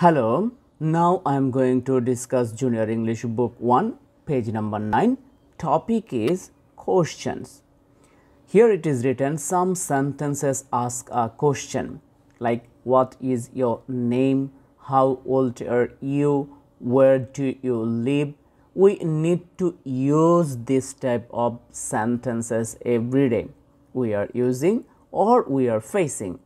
Hello, now I am going to discuss Junior English Book 1, page number 9. Topic is questions. Here it is written, some sentences ask a question like what is your name, how old are you, where do you live. We need to use this type of sentences every day. We are using or we are facing.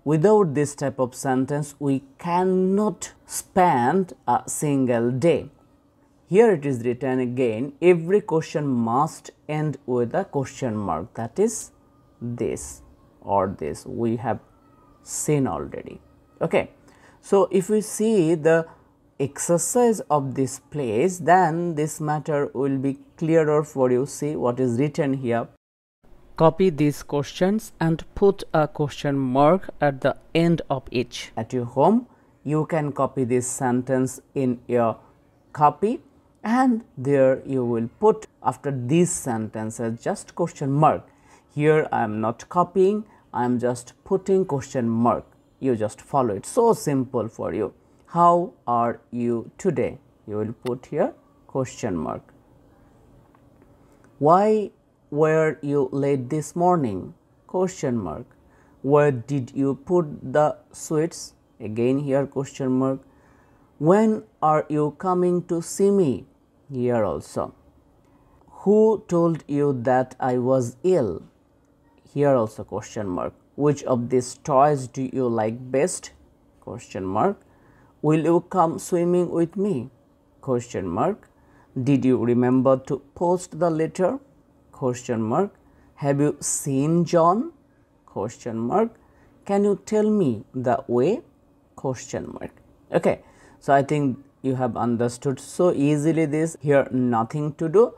Without this type of sentence, we cannot spend a single day. Here it is written again, every question must end with a question mark, that is this or this. We have seen already. Okay. So, if we see the exercise of this place, then this matter will be clearer for you. See what is written here. Copy these questions and put a question mark at the end of each. At your home, you can copy this sentence in your copy and there you will put after these sentences just question mark. Here I am not copying, I am just putting question mark. You just follow it. So simple for you. How are you today? You will put here question mark. Why were you late this morning? Question mark. Where did you put the sweets? Again here question mark. When are you coming to see me? Here also. Who told you that I was ill? Here also question mark. Which of these toys do you like best? Question mark. Will you come swimming with me? Question mark. Did you remember to post the letter? Question mark. Have you seen John? Question mark. Can you tell me the way? Question mark. Okay. So, I think you have understood so easily this. Here nothing to do.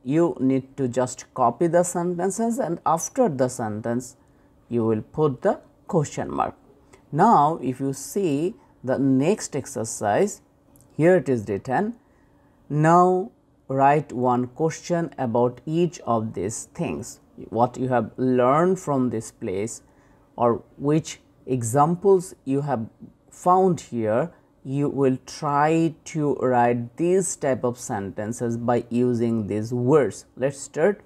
You need to just copy the sentences and after the sentence you will put the question mark. Now, if you see the next exercise, here it is written, now write one question about each of these things, what you have learned from this place or which examples you have found here. You will try to write these type of sentences by using these words. Let's start.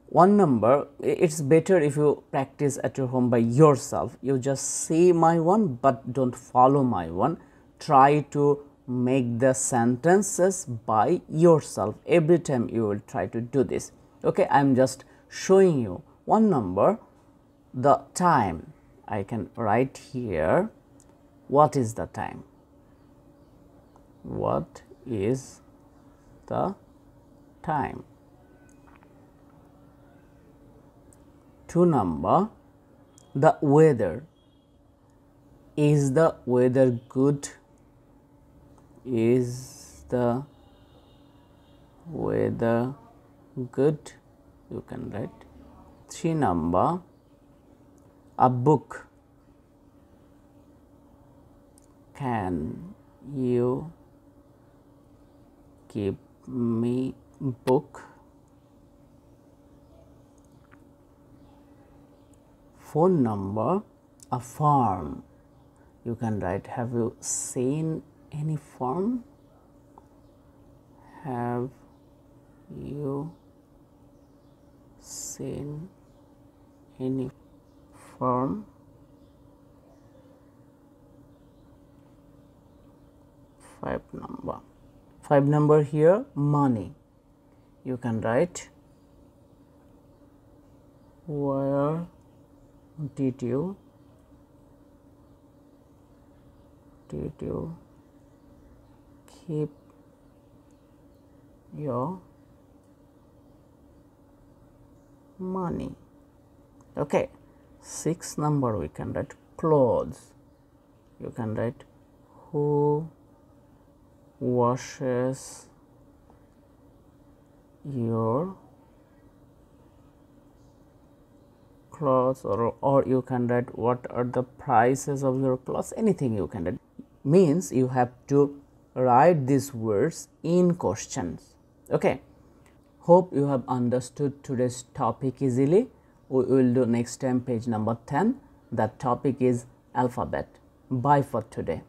One number, it's better if you practice at your home by yourself. You just say my one but don't follow my one. Try to make the sentences by yourself. Every time you will try to do this. Okay, I am just showing you one number, the time. I can write here, what is the time? What is the time? Two number, the weather. Is the weather good? Is the weather good? You can write. Three number, a book. Can you give me book? Phone number, a farm. You can write, have you seen any farm? Have you seen any farm? Five number here, money. You can write, where did you keep your money? Okay. 6 number we can write clothes. You can write, who washes your clothes, or you can write what are the prices of your clothes, anything you can write. Means you have to write these words in questions. Okay. Hope you have understood today's topic easily. We will do next time page number 10. That topic is alphabet. Bye for today.